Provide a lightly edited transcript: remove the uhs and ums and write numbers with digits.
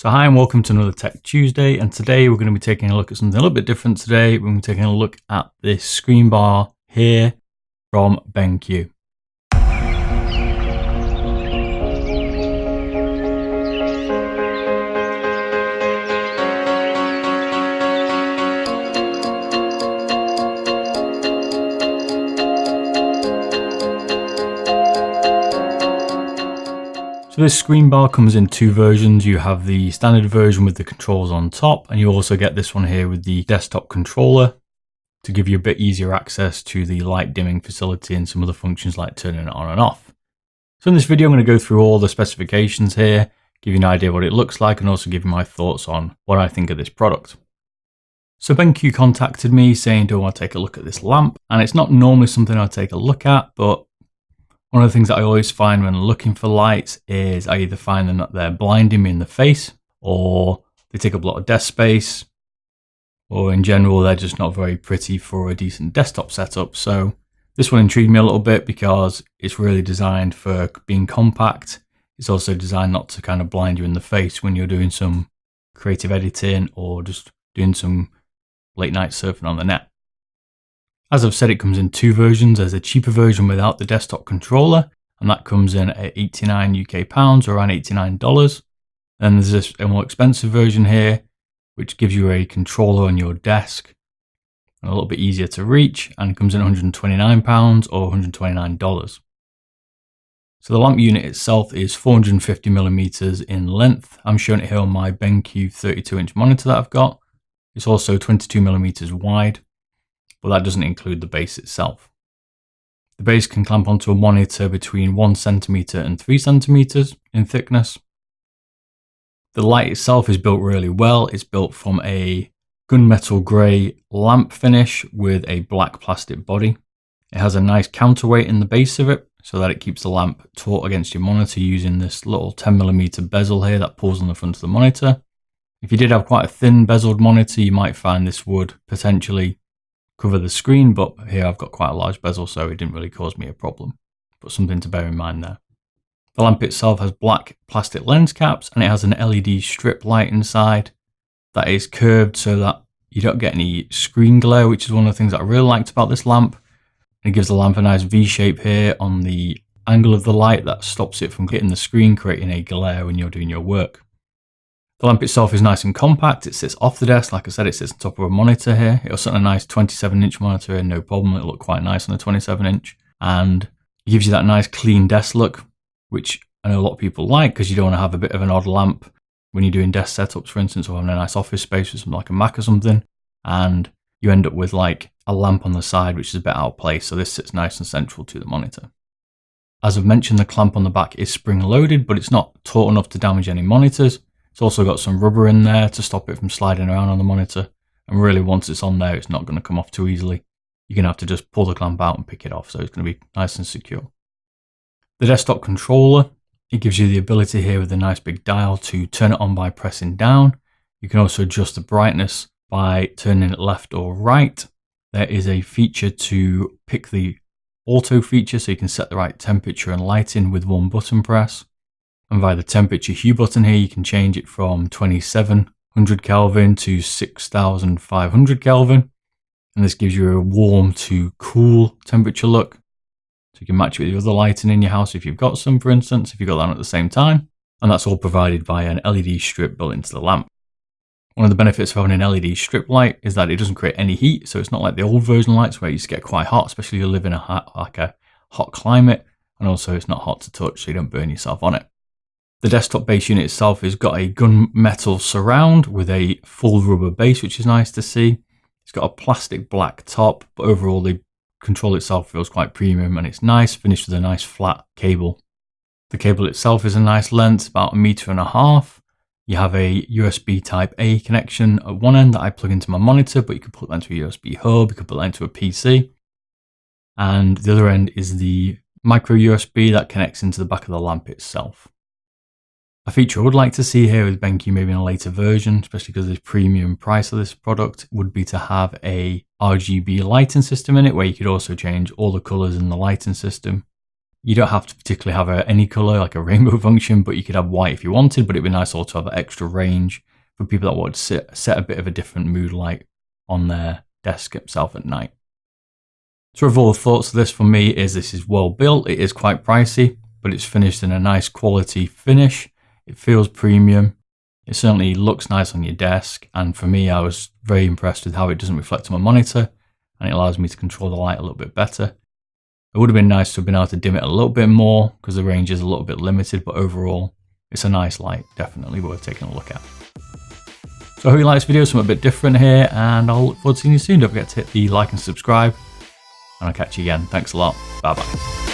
So hi and welcome to another Tech Tuesday, and today we're going to be taking a look at something a little bit different today. We're going to be taking a look at this screen bar here from Benq. So this screen bar comes in two versions. You have the standard version with the controls on top, and you also get this one here with the desktop controller to give you a bit easier access to the light dimming facility and some other functions like turning it on and off. So in this video, I'm going to go through all the specifications here, give you an idea what it looks like, and also give you my thoughts on what I think of this product. So Benq contacted me saying, do I want to take a look at this lamp? And it's not normally something I take a look at, but one of the things that I always find when looking for lights is I either find them that they're blinding me in the face, or they take up a lot of desk space, or in general, they're just not very pretty for a decent desktop setup. So this one intrigued me a little bit because it's really designed for being compact. It's also designed not to kind of blind you in the face when you're doing some creative editing or just doing some late night surfing on the net. As I've said, it comes in two versions. There's a cheaper version without the desktop controller, and that comes in at 89 UK pounds, or around $89. And there's this a more expensive version here, which gives you a controller on your desk and a little bit easier to reach, and it comes in £129 or $129. So the lamp unit itself is 450 millimeters in length. I'm showing it here on my Benq 32-inch monitor that I've got. It's also 22 millimeters wide, but that doesn't include the base itself. The base can clamp onto a monitor between 1 centimeter and 3 centimeters in thickness. The light itself is built really well. It's built from a gunmetal grey lamp finish with a black plastic body. It has a nice counterweight in the base of it so that it keeps the lamp taut against your monitor using this little 10mm bezel here that pulls on the front of the monitor. If you did have quite a thin bezeled monitor, you might find this would potentially cover the screen, but here I've got quite a large bezel, so it didn't really cause me a problem. But something to bear in mind there. The lamp itself has black plastic lens caps, and it has an LED strip light inside that is curved so that you don't get any screen glare, which is one of the things that I really liked about this lamp. It gives the lamp a nice V shape here on the angle of the light that stops it from hitting the screen, creating a glare when you're doing your work. The lamp itself is nice and compact. It sits off the desk. Like I said, it sits on top of a monitor here. It'll sit on a nice 27-inch monitor here, no problem. It'll look quite nice on a 27-inch. And it gives you that nice clean desk look, which I know a lot of people like because you don't want to have a bit of an odd lamp when you're doing desk setups, for instance, or having a nice office space with something like a Mac or something. And you end up with like a lamp on the side, which is a bit out of place. So this sits nice and central to the monitor. As I've mentioned, the clamp on the back is spring loaded, but it's not taut enough to damage any monitors. It's also got some rubber in there to stop it from sliding around on the monitor. And really, once it's on there, it's not going to come off too easily. You're going to have to just pull the clamp out and pick it off. So it's going to be nice and secure. The desktop controller, it gives you the ability here with a nice big dial to turn it on by pressing down. You can also adjust the brightness by turning it left or right. There is a feature to pick the auto feature, so you can set the right temperature and lighting with one button press. And via the temperature hue button here, you can change it from 2700 Kelvin to 6500 Kelvin. And this gives you a warm to cool temperature look. So you can match it with the other lighting in your house if you've got some, for instance, if you've got that on at the same time. And that's all provided by an LED strip built into the lamp. One of the benefits of having an LED strip light is that it doesn't create any heat. So it's not like the old version lights where it used to get quite hot, especially if you live in a hot climate. And also it's not hot to touch, so you don't burn yourself on it. The desktop base unit itself has got a gunmetal surround with a full rubber base, which is nice to see. It's got a plastic black top, but overall the control itself feels quite premium and it's nice, finished with a nice flat cable. The cable itself is a nice length, about 1.5 meters. You have a USB type A connection at one end that I plug into my monitor, but you could put that into a USB hub, you could put that into a PC. And the other end is the micro USB that connects into the back of the lamp itself. A feature I would like to see here with Benq, maybe in a later version, especially because of the premium price of this product, would be to have a RGB lighting system in it, where you could also change all the colors in the lighting system. You don't have to particularly have any color, like a rainbow function, but you could have white if you wanted, but it'd be nice also to have that extra range for people that want to set a bit of a different mood light on their desk itself at night. So overall, the thoughts of this for me is this is well built. It is quite pricey, but it's finished in a nice quality finish. It feels premium. It certainly looks nice on your desk. And for me, I was very impressed with how it doesn't reflect on my monitor, and it allows me to control the light a little bit better. It would have been nice to have been able to dim it a little bit more because the range is a little bit limited, but overall, it's a nice light, definitely worth taking a look at. So I hope you like this video, something a bit different here, and I'll look forward to seeing you soon. Don't forget to hit the like and subscribe, and I'll catch you again. Thanks a lot. Bye bye.